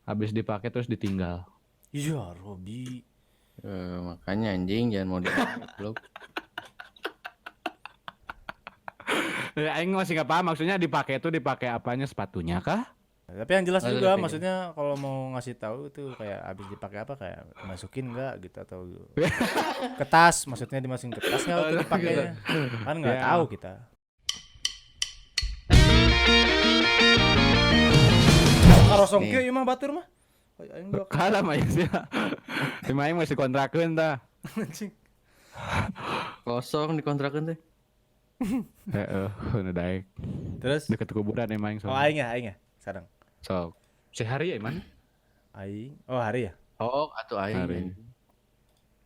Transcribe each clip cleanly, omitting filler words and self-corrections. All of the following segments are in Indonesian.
habis dipakai terus ditinggal. Iya, Robi. Makanya anjing jangan mau goblok. Ya, aing masih nggak paham maksudnya dipakai itu dipakai apanya, sepatunya kah? Tapi yang jelas Oh, juga, tapi- maksudnya kalau mau ngasih tahu itu kayak habis dipakai apa, kayak masukin nggak gitu atau ke tas, maksudnya dimasukin ke tas nggak waktu dipakainya, kan nggak Ya. tahu kita. Kalau songke ieu mah batur mah. Aing enggak Kalah mah ya. Aing masih kontrakeun tah. anjing. Kosong dikontrakan teh. Heeh, nu daek. Terus Deket kuburan emang oh aing ya, sareng. Sok. Sehari ya mana? Aing. Oh, hari ya? Oh, atuh aing. Hari.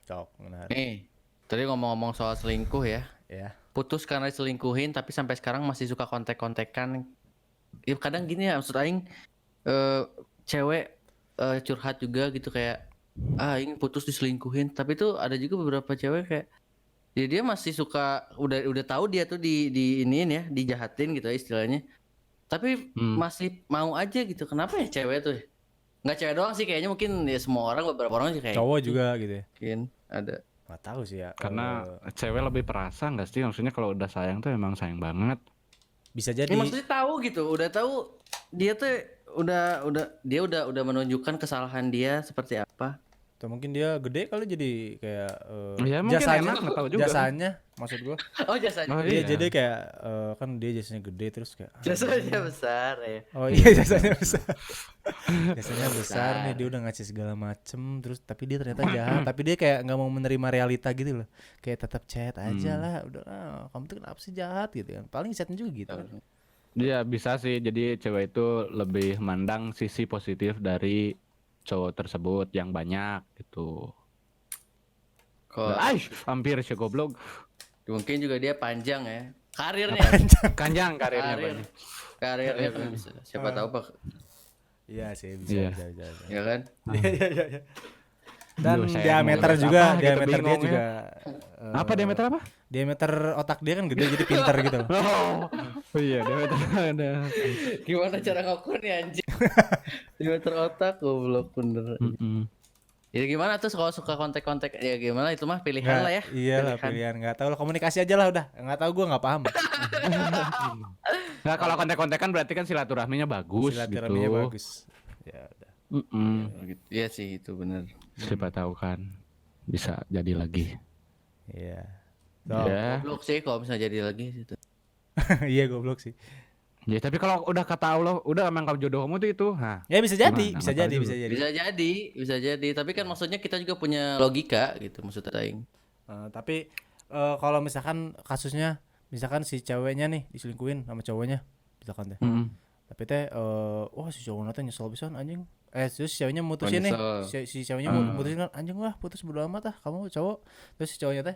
Cok, benar. Nih, tadi ngomong-ngomong soal selingkuh ya. Ya. Putus karena diselingkuhin tapi sampai sekarang masih suka kontek-kontekan. Ya kadang gini ya, maksud aing cewek curhat juga gitu kayak aing putus diselingkuhin, tapi tuh ada juga beberapa cewek kayak dia masih suka udah tahu dia tuh di iniin ya, dijahatin gitu ya istilahnya. Tapi masih mau aja gitu. Kenapa ya cewek tuh? Nggak cewek doang sih kayaknya, mungkin ya semua orang, beberapa orang sih kayak Cowok gitu. juga gitu ya. Mungkin ada. Nggak tahu sih ya. Karena cewek lebih perasa nggak sih? Maksudnya kalau udah sayang tuh emang sayang banget. bisa jadi. Ini maksudnya tahu gitu, udah tahu dia tuh udah menunjukkan kesalahan dia seperti apa. Atau mungkin dia gede kali jadi kayak Ya mungkin jasanya, enak, nggak tahu juga. jasanya maksud gua. Oh jasanya. Oh, Dia iya. jadi kayak kan dia jasanya gede terus kayak Jasanya besar ya. oh iya jasanya besar. Jasanya besar nih, dia udah ngasih segala macem terus tapi dia ternyata jahat, tapi dia kayak nggak mau menerima realita gitu loh. Kayak tetap chat aja lah, udah kamu tuh kenapa sih jahat gitu kan. Paling chatnya juga gitu. Dia bisa sih, jadi cewek itu lebih mandang sisi positif dari cowok tersebut yang banyak gitu. Kok Hampir si goblok. mungkin juga dia panjang ya. Karirnya. Kanjang karirnya Karir. banyak. Karirnya kan bisa. Siapa tahu Pak. Iya sih Iya. bisa. Ya kan? Iya. Dan Duh, saya diameter mau juga, apa gitu, diameter dia bingung juga. Apa diameter apa? Diameter otak dia kan gede jadi pintar gitu. Oh iya, diameter ada. Gimana cara ngukurnya anjing? Diameter otak goblok bener. Ya gimana tuh kalau suka kontek-kontek ya gimana, itu mah pilihan lah ya. Iya lah pilihan, nggak tahu lah, komunikasi aja lah udah. Nggak tahu, gue nggak paham. Nah, kalau kontek-kontekan berarti kan silaturahminya bagus Silaturahminya gitu. bagus. Ya udah. Gitu. Iya sih itu bener. Siapa tahu kan bisa jadi lagi. Iya. Ya. Goblok sih kalau misalnya jadi lagi gitu. Iya goblok sih. Ya, tapi kalau udah kata Allah, udah emang kalau jodohmu tuh itu, Ya bisa jadi, Gimana? bisa Nggak tahu jadi, juga. bisa jadi. Bisa jadi. Tapi kan maksudnya kita juga punya logika gitu maksudnya aing. Tapi kalau misalkan kasusnya, misalkan si ceweknya nih diselingkuhin sama cowoknya, misalkan teh. Tapi teh, wah si cowoknya teh nyesel pisan anjing. Terus si ceweknya mutusin nih, si ceweknya mutusin kan, anjing lah putus bodo amat ah, kamu cowok. Terus si cowoknya teh,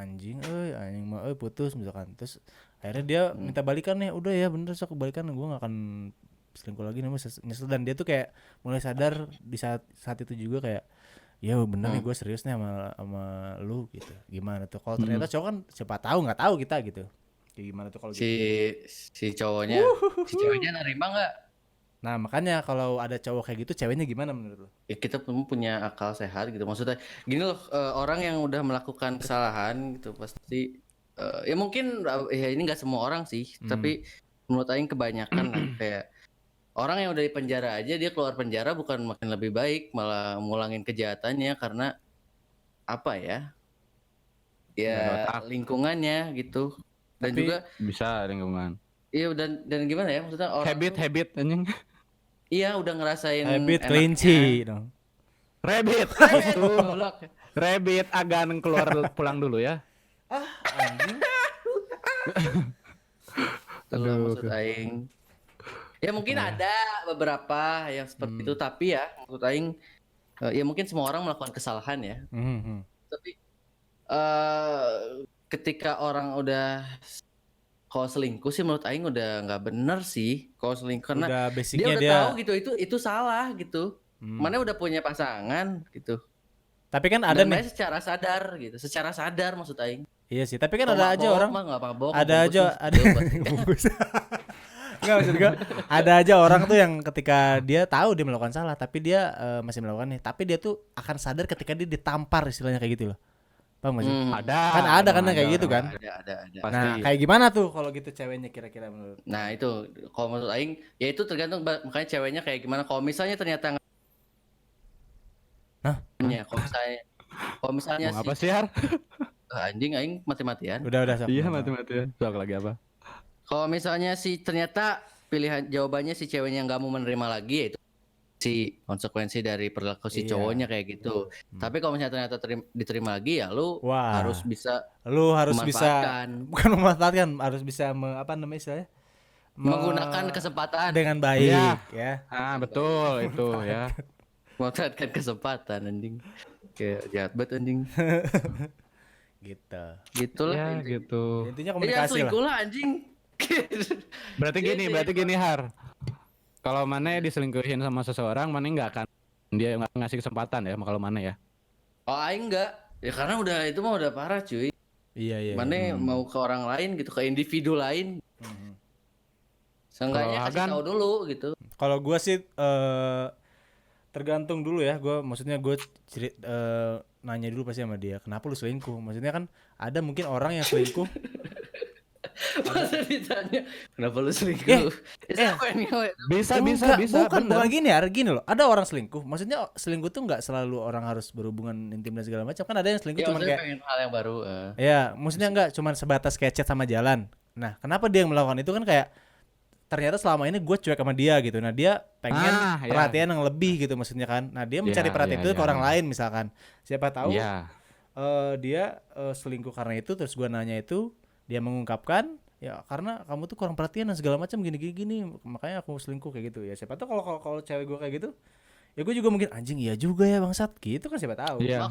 anjing mah putus misalkan. Terus akhirnya dia minta balikan nih, udah ya bener sok balikan, gue gak akan selingkuh lagi nih, nyesel. Dan dia tuh kayak mulai sadar di saat itu juga kayak ya bener nih gue serius nih sama lu gitu. Gimana tuh kalau ternyata cowok kan siapa tahu, nggak tahu kita gitu. Kayak gimana tuh kalau gitu. Si ceweknya nerima nggak? Nah makanya kalau ada cowok kayak gitu, ceweknya gimana menurut lu? Ya kita punya akal sehat gitu, maksudnya gini loh, orang yang udah melakukan kesalahan gitu pasti ya mungkin ya ini nggak semua orang sih, tapi menurut aing kebanyakan lah, kayak orang yang udah di penjara aja dia keluar penjara bukan makin lebih baik, malah ngulangin kejahatannya karena apa ya lingkungannya gitu. Dan Tapi juga bisa lingkungan. iya dan gimana ya, maksudnya orang Habit anjing. iya udah ngerasain habit enaknya. kelinci dong. Rabbit. Goblok. Rabbit agan keluar pulang dulu ya. Aduh, maksud aing. Ya mungkin ada beberapa yang seperti itu, tapi ya maksud aing ya mungkin semua orang melakukan kesalahan ya. Tapi ketika orang udah kalau selingkuh sih menurut aing udah nggak bener sih kalau selingkuh, karena Udah dia basicnya udah dia. tahu gitu itu salah gitu. Mana udah punya pasangan gitu. Tapi kan ada Dan nih. mana secara sadar maksud aing. Iya sih, tapi kan Kalau ada aja mabok orang. mah nggak mabok, Ada ngebungkus aja mah ada sebel, Bang. bungkus. Enggak, maksud gua ada aja orang tuh yang ketika dia tahu dia melakukan salah tapi dia masih melakukannya, tapi dia tuh akan sadar ketika dia ditampar istilahnya kayak gitu loh. Paham gak sih? Ada. Kan ada kan emang yang kayak gitu kan. Ada. Pasti. Nah, kayak gimana tuh kalau gitu ceweknya kira-kira menurut? Nah itu kalau menurut Aing ya itu tergantung makanya ceweknya kayak gimana. Kalau misalnya ternyata Hah? kalau misalnya Mau apa sih, Har? anjing Aing mati-matian. Udah sok. Iya, mati-matian. Soal lagi apa? Kalau misalnya ternyata pilihan jawabannya si ceweknya nggak mau menerima lagi ya itu si konsekuensi dari perilaku si Iya. cowoknya kayak gitu. Tapi kalau misalnya ternyata diterima lagi ya lu Wah. harus bisa Lu harus bisa memanfaatkan. bukan memanfaatkan, harus bisa apa namanya istilahnya? Menggunakan kesempatan. dengan baik Iya. ya. Ah, betul itu ya. Memanfaatkan kesempatan anjing. Kayak jahat banget anjing. Gitu. Gitulah Ya, intinya. gitu. Intinya Ya komunikasi lah. selingkuh lah anjing. Berarti Iya, gini, Har. Kalau Mane diselingkuhin sama seseorang, Mane nggak akan dia nggak ngasih kesempatan ya kalau Mane ya. Oh aing enggak. Ya karena udah itu mah udah parah cuy. Iya. Mana mau ke orang lain gitu, ke individu lain. Seenggaknya Kalau kasih Hagan? tahu dulu gitu. Kalau gua sih tergantung dulu ya. Gua maksudnya nanya dulu pasti sama dia, kenapa lu selingkuh? Maksudnya kan ada mungkin orang yang selingkuh. Masa ditanya kenapa lu selingkuh? Eh, Siapa yang ngewe? Bisa, Enggak, bisa. bukan bener. gini ya, gini loh. Ada orang selingkuh. Maksudnya selingkuh tuh nggak selalu orang harus berhubungan intim dan segala macam. Kan ada yang selingkuh Ya cuman maksudnya kayak pengen hal yang baru. ya, maksudnya nggak cuman sebatas kayak chat sama jalan. Nah, kenapa dia yang melakukan itu kan kayak ternyata selama ini gue cuek sama dia gitu. Nah, dia pengen Ah, ya. perhatian yang lebih gitu maksudnya kan. Nah, dia mencari Ya, perhatian ya, itu ke ya, orang ya. lain misalkan. Siapa tahu Iya. dia selingkuh karena itu, terus gue nanya itu, dia mengungkapkan ya karena kamu tuh kurang perhatian dan segala macam gini makanya aku selingkuh kayak gitu ya. Siapa tahu kalau cewek gue kayak gitu ya gue juga mungkin anjing iya juga ya bangsat gitu kan, siapa tahu. Iya.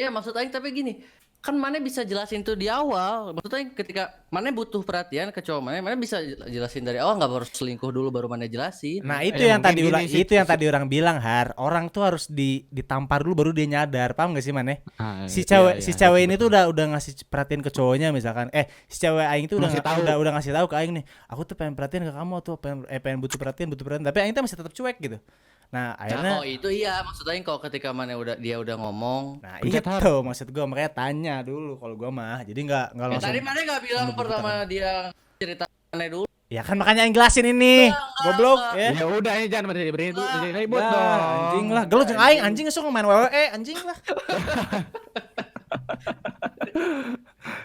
Maksud Aing tapi gini, kan Mane bisa jelasin tuh di awal. Maksudnya ketika Mane butuh perhatian ke cowok Mane bisa jelasin dari awal, nggak harus selingkuh dulu baru Mane jelasin. Nah itu Ya, yang mungkin tadi gini sih, itu yang tadi orang bilang, Har, orang tuh harus ditampar dulu baru dia nyadar, paham gak sih Mane? Ah, Si iya, cewek ini betul. tuh udah ngasih perhatian ke cowoknya misalkan, si cewek aing tuh Ngasih tahu. udah ngasih tahu ke aing nih, aku tuh pengen perhatian ke kamu tuh, pengen butuh perhatian, tapi aing tuh masih tetap cuek gitu. Nah akhirnya, Nah, itu iya maksud Aing kalau ketika Mane dia udah ngomong. nah Pencet itu maksud gua, makanya tanya dulu kalau gua mah, jadi nggak langsung. Tadi Mane nggak bilang pertama dia cerita Mane dulu. Ya kan makanya aing jelasin ini, goblok ya. Ya udah ini jangan beri ribut Nah, dong. anjing lah, gelut jeung aing anjing sok main WWE anjing lah.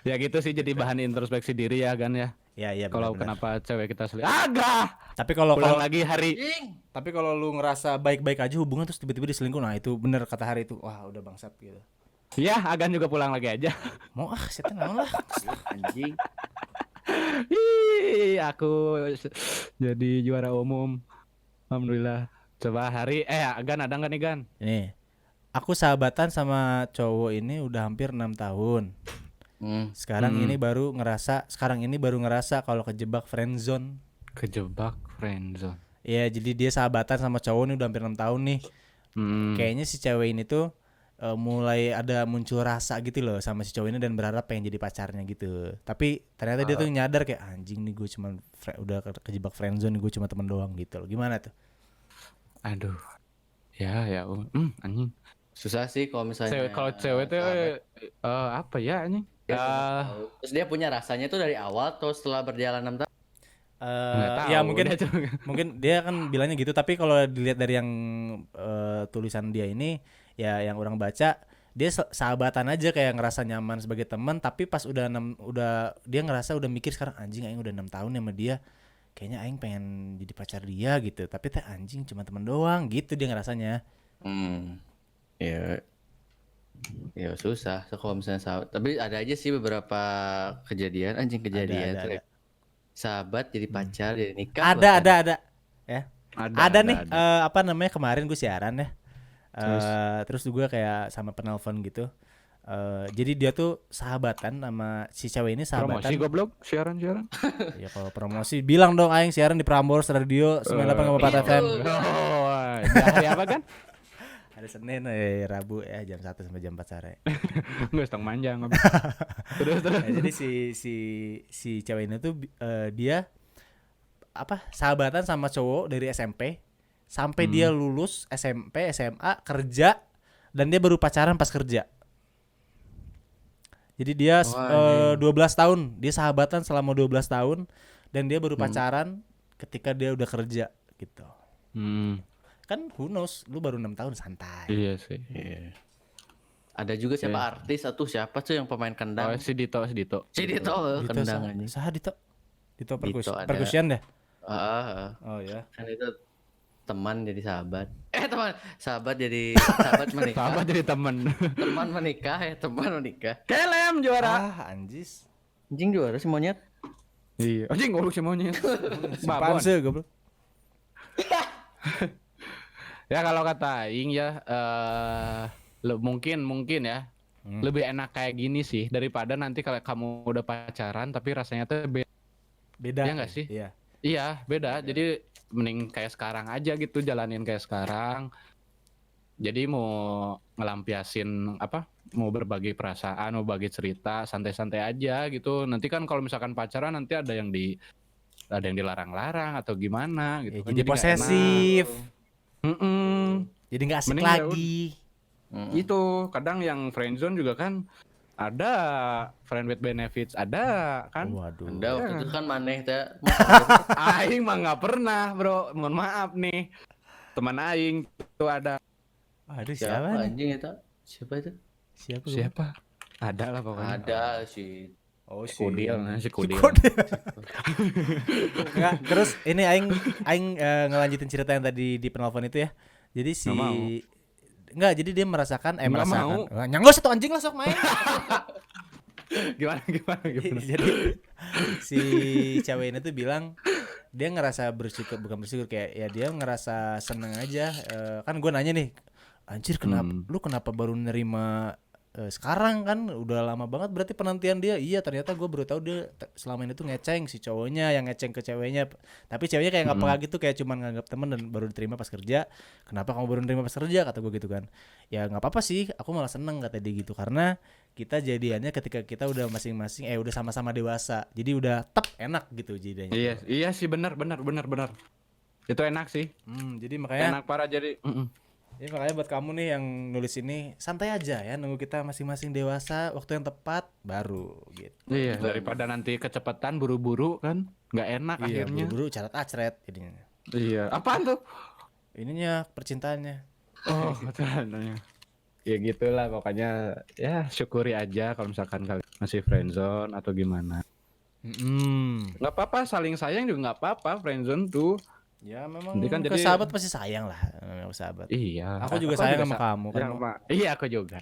Ya gitu sih, jadi bahan introspeksi diri ya Gan ya. Iya Kalau benar-benar. kenapa cewek kita selingkuh. Agak. Tapi kalau Pulang lagi hari. Anjing. Tapi kalau lu ngerasa baik-baik aja hubungan terus tiba-tiba diselingkuh, nah itu bener kata Hari itu. Wah, udah bangsat gitu. Ya, Agan juga pulang lagi aja. Mau setan naon lah. Anjing. Ih, aku jadi juara umum. Alhamdulillah. Coba Hari, Agan ada nggak nih Gan? Nih. Aku sahabatan sama cowok ini udah hampir 6 tahun. Sekarang ini baru ngerasa kalau kejebak friendzone. Kejebak friendzone. Iya, jadi dia sahabatan sama cowok ini udah hampir 6 tahun nih. Kayaknya si cewek ini tuh mulai ada muncul rasa gitu loh sama si cowok ini dan berharap pengen jadi pacarnya gitu. Tapi ternyata dia tuh nyadar kayak anjing nih, gue cuma udah kejebak friendzone, gue cuma temen doang gitu loh. Gimana tuh? Aduh. Ya, anjing. Susah sih kalau misalnya. Kalau cewek tuh apa ya anjing? Terus dia punya rasanya tuh dari awal atau setelah berjalan 6 tahun? Nggak tahu, Ya mungkin dia cuma- mungkin dia kan bilangnya gitu, tapi kalau dilihat dari yang tulisan dia ini ya yang orang baca, dia sahabatan aja kayak ngerasa nyaman sebagai teman, tapi pas udah dia ngerasa udah mikir sekarang anjing aing udah 6 tahun sama dia, kayaknya aing pengen jadi pacar dia gitu, tapi teh anjing cuma teman doang gitu dia ngerasanya. Ya susah. So, kalau misalnya sahabat, tapi ada aja sih beberapa kejadian Ada. tuh ya. Sahabat jadi pacar jadi nikah. Ada ya. Ada Ada nih apa namanya, kemarin gue siaran ya. Terus gue kayak sama penelpon gitu. Jadi dia tuh sahabatan sama si cewek ini, sahabatan. Promosi goblok, siaran. Ya kalau promosi bilang dong aing siaran di Prambors Radio 98,4 FM. Oh, hari apa kan? Hari Senin Rabu ya jam 1 sampai jam 4 sore. Nggak setengah manjang. Terus. Nah, jadi si cewek ini tuh dia sahabatan sama cowok dari SMP sampai dia lulus SMP, SMA, kerja, dan dia baru pacaran pas kerja. Jadi dia Wah, 12 tahun, dia sahabatan selama 12 tahun dan dia baru pacaran ketika dia udah kerja gitu. Kan who knows, lu baru 6 tahun santai. Iya sih. ada juga siapa artis atau siapa tuh yang pemain Oh, kendang? si Dito. Dito Dito kendang anjing. Saha Dito? Dito ada. perkusian dah. Ah, Oh ya. kan itu teman jadi sahabat. Teman sahabat jadi sahabat menikah. Sahabat jadi temen. Teman menikah teman menikah. Kelem juara. Anjis. Anjing juara si monyet. Iya. Anjing goblok si monyet. Apaan Babon. sih goblok? Ya kalau kata Aing ya mungkin ya lebih enak kayak gini sih daripada nanti kalau kamu udah pacaran tapi rasanya tuh Beda. Iya nggak sih? Iya. Iya beda. Jadi mending kayak sekarang aja gitu, jalanin kayak sekarang. Jadi mau ngelampiasin mau berbagi perasaan, mau bagi cerita, santai-santai aja gitu. Nanti kan kalau misalkan pacaran nanti ada yang dilarang-larang atau gimana Ya, gitu kan. jadi nggak posesif. enak. Jadi nggak asik Mending ya lagi. Itu kadang yang friendzone juga kan ada friend with benefits ada kan. Waduh. Anda waktu itu kan maneh teh. Aing mah nggak pernah bro, mohon maaf nih teman Aing itu ada. Aduh, Siapa siapa nih? anjing itu? Siapa itu? Siapa? Ada lah pokoknya. Ada si Oh, Kudil, si Kudil. Enggak, terus ini aing ngelanjutin cerita yang tadi di penelpon itu ya. Jadi si Nggak mau. Enggak, jadi dia merasakan Nggak merasakan. mau. Nyanggo satu anjing lah sok main. Gimana? Jadi si cewek ini tuh bilang dia ngerasa bersyukur, bukan bersyukur, kayak ya dia ngerasa seneng aja. Kan gue nanya nih, anjir kenapa baru nerima sekarang, kan udah lama banget berarti penantian dia. Iya, ternyata gue baru tahu dia selama ini tuh ngeceng, si cowoknya yang ngeceng ke ceweknya, tapi ceweknya kayak nggak peka gitu, kayak cuman nganggap temen dan baru diterima pas kerja. Kenapa kamu baru diterima pas kerja, kata gue gitu kan. Ya nggak apa-apa sih, aku malah seneng, kata dia gitu, karena kita jadiannya ketika kita udah masing-masing udah sama-sama dewasa, jadi udah enak gitu jadinya. Iya sih benar. Itu enak sih. Jadi makanya Enak parah jadi. Jadi makanya buat kamu nih yang nulis ini, santai aja ya, nunggu kita masing-masing dewasa, waktu yang tepat baru gitu. Iya, daripada nanti kecepatan buru-buru kan nggak enak Iya, akhirnya. buru-buru caret-acret jadinya. Iya, apaan tuh? Ininya percintaannya. Oh, betul. Ya gitulah pokoknya, ya syukuri aja kalau misalkan kalian masih friendzone atau gimana. Nggak apa-apa, saling sayang juga nggak apa-apa, friendzone tuh. Ya memang Nanti kan ke jadi- sahabat pasti sayang lah, memang sahabat. Iya. Aku juga sayang sama kamu kan. Iya, aku juga.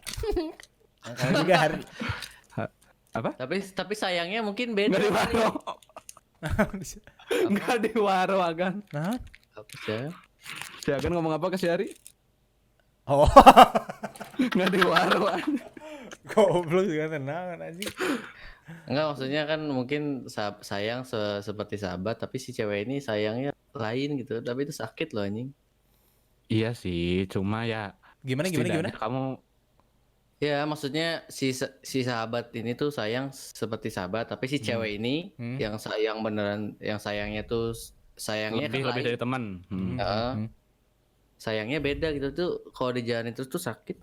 Kamu juga hari tapi sayangnya mungkin beda. Nggak di waro. Nggak di waro Agan. Nah. Apa sih? Si Agan ngomong apa ke si Ari? Oh, Nggak di waro. goblok juga, tenang anjing. Enggak, maksudnya kan mungkin sayang seperti sahabat, tapi si cewek ini sayangnya lain gitu. Tapi itu sakit loh anjing. Iya sih, cuma ya Gimana? setidaknya kamu Ya, maksudnya si sahabat ini tuh sayang seperti sahabat, tapi si cewek ini yang sayang beneran, yang sayangnya tuh sayangnya lebih kan lain. dari teman. Heeh. Sayangnya beda gitu tuh, kalau dijalanin terus tuh sakit.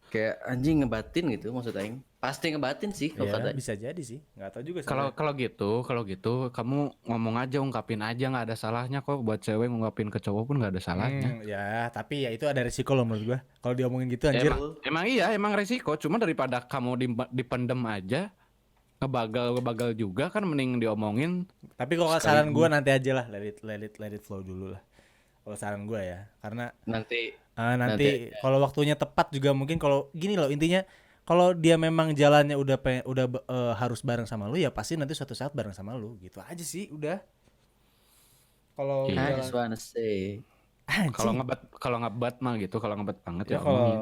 Kayak anjing ngebatin gitu maksud aing. Pasti ngebatin sih kalau Ya, kata. bisa jadi sih. Enggak tahu juga Kalau gitu kamu ngomong aja, ungkapin aja, nggak ada salahnya kok buat cewek ngungkapin ke cowok pun nggak ada salahnya. Ya, tapi ya itu ada resiko loh menurut gua. Kalau diomongin gitu anjir. Emang resiko, cuma daripada kamu dipendem aja, ngebagal juga kan mending diomongin. Tapi kalau saran gua nanti aja lah, let it flow dulu lah. Kalau saran gua ya, karena Nanti nanti kalau waktunya tepat juga mungkin, kalau gini loh intinya, kalau dia memang jalannya udah harus bareng sama lu, ya pasti nanti suatu saat bareng sama lu, gitu aja sih udah. Kalau Iya. I jalan- just wanna say. Anjing. Kalau ngebat mah gitu, kalau ngebat banget Ya ya omongin.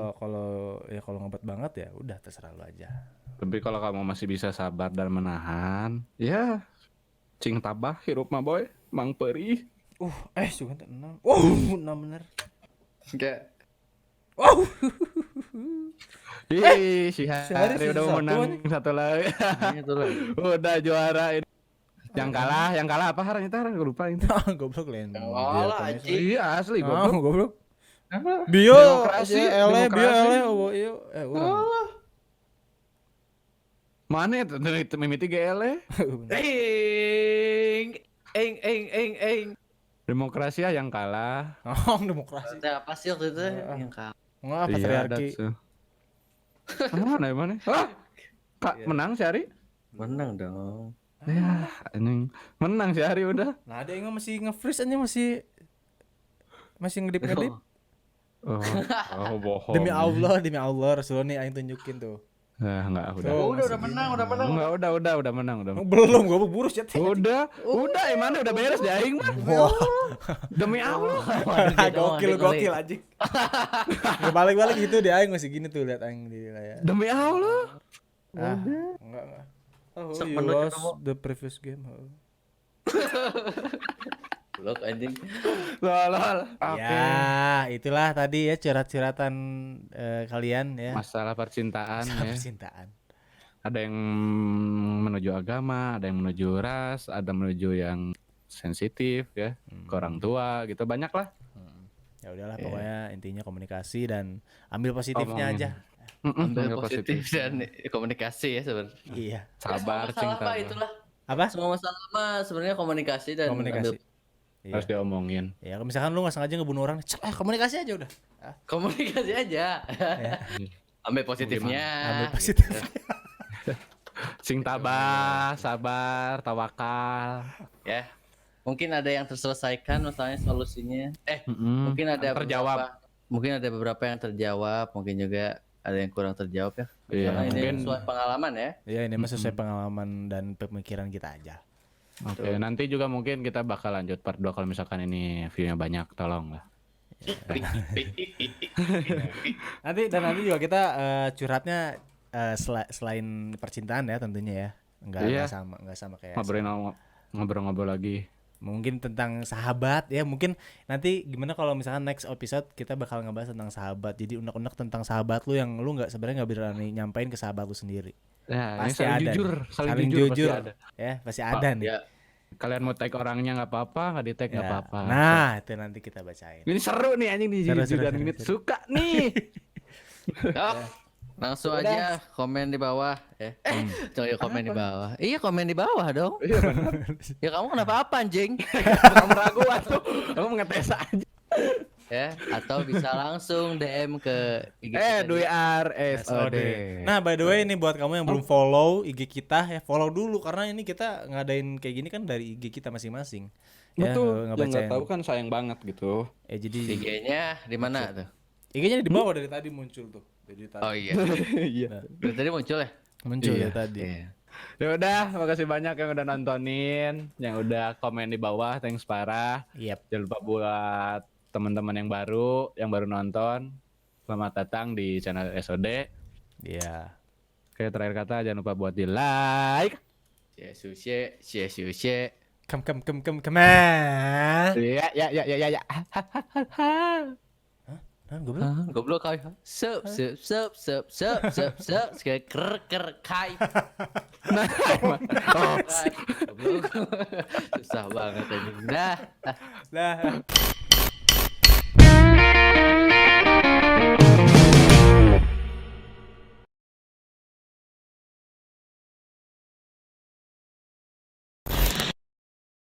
kalau ngebat banget ya udah terserah lu aja. Tapi kalau kamu masih bisa sabar dan menahan, ya cing tabah hirup mah boy, mang perih. Juga tenang. Enam bener. Kayak Ih, si Hari Hari sisa udah satu menang aja. satu lagi. ini tuh lah. Udah juara ini. Yang kalah apa Har? Itu Har, gue lupa itu. Goblok lain. Oh, lah, anjing. Iya asli Ah, goblok. goblok. Apa? Bio, Demokrasi, ele, bio, demokrasi. ele, oh, iyo, urang. Mana itu mimiti GL? Eng. Demokrasi yang kalah. Oh, demokrasi. Apa sih waktu itu yang kalah? Enggak Iya, patriarki. Mana? Hah? Kak menang si Ari? Menang dong. Ya, anjing. Menang si Ari udah. Nah, ada yang masih nge-freeze aja masih ngedip-ngedip. Oh, bohong. Demi Allah, Rasulullah nih aing tunjukin tuh. Enggak, udah. Tuh, Udah menang. Enggak, udah menang, udah. Belum, gua burus ya. Udah, mana udah beres di aing mah. Wah, Demi Allah. gokil anjing. Nggak balik-balik gitu di aing masih gini tuh lihat aing di layar. Demi Allah. Enggak. Oh, Sok you menurut lost kamu. the previous game. Oh. Blok anjing. Lol. Oke. Ya, itulah tadi ya curhat-curhatan kalian ya. Masalah percintaan Masalah ya. percintaan. Ada yang menuju agama, ada yang menuju ras, ada menuju yang sensitif ya, ke orang tua gitu, banyak lah. Ya udahlah pokoknya intinya komunikasi dan ambil positifnya Omongin. aja. Ambil positif dan komunikasi ya sebenarnya. Iya. Sabar, Semua masalah cinta. mah itulah. Apa? Semua masalah mah sebenarnya komunikasi dan Komunikasi. ambil Iya. Harus diomongin. Ya kalau misalkan lu nggak sengaja ngebunuh orang, komunikasi aja udah. komunikasi aja. Ya. Ambil positifnya. Ambil positif. Sing tabah, sabar, tawakal. Ya. Mungkin ada yang terselesaikan masalahnya solusinya. Mungkin ada terjawab. Mungkin ada beberapa yang terjawab, mungkin juga ada yang kurang terjawab ya. Iya, Karena ini mungkin. sesuai pengalaman ya. Ya ini mah sesuai pengalaman dan pemikiran kita aja. Oke, nanti juga mungkin kita bakal lanjut part 2 kalau misalkan ini view-nya banyak, tolong lah. Nanti juga kita curhatnya selain percintaan ya tentunya ya. Enggak sama kayak Ngobrol-ngobrol lagi. mungkin tentang sahabat ya, mungkin nanti gimana kalau misalkan next episode kita bakal ngebahas tentang sahabat, jadi unek-unek tentang sahabat lu yang lu sebenarnya nggak berani nyampein ke sahabat lu sendiri. Ya, ini Pasti saling ada jujur, nih. saling jujur pasti ada. Ya pasti ada nih Ya. Kalian mau tag orangnya nggak apa-apa, nggak di tag nggak ya. apa-apa. Nah itu nanti kita bacain. Ini seru nih anjing di Seru, jujuran seru, ini. seru. Suka nih. Yuk, langsung aja komen di bawah ya. Coba komen di bawah. Iya, komen di bawah dong. Iya benar. Ya kamu kenapa apa anjing? Bukan meragu tuh. Kamu ngetes aja. Ya, atau bisa langsung DM ke IG kita Dwi di- RSOD. Nah by the way ini buat kamu yang belum follow IG kita ya, follow dulu karena ini kita ngadain kayak gini kan dari IG kita masing-masing. Betul. Yang nggak ngebacain. tahu kan sayang banget gitu. Jadi IG-nya di mana tuh? IG-nya di bawah dari tadi muncul tuh. Dari tadi. Oh iya. Iya. Dari tadi muncul ya? Muncul Iya. dari tadi. Iya. Ya udah, makasih banyak yang udah nontonin, yang udah komen di bawah, thanks parah. Yep. Jangan lupa buat teman-teman yang baru nonton, selamat datang di channel SOD. Iya. Oke, terakhir kata jangan lupa buat di like. Cie. Come on. Ya. Nah, gue bilang. Goblok kau. Sup. Ker kai. Nah, emang. Oh, Goblok. Susah banget ini. Dah. Lah.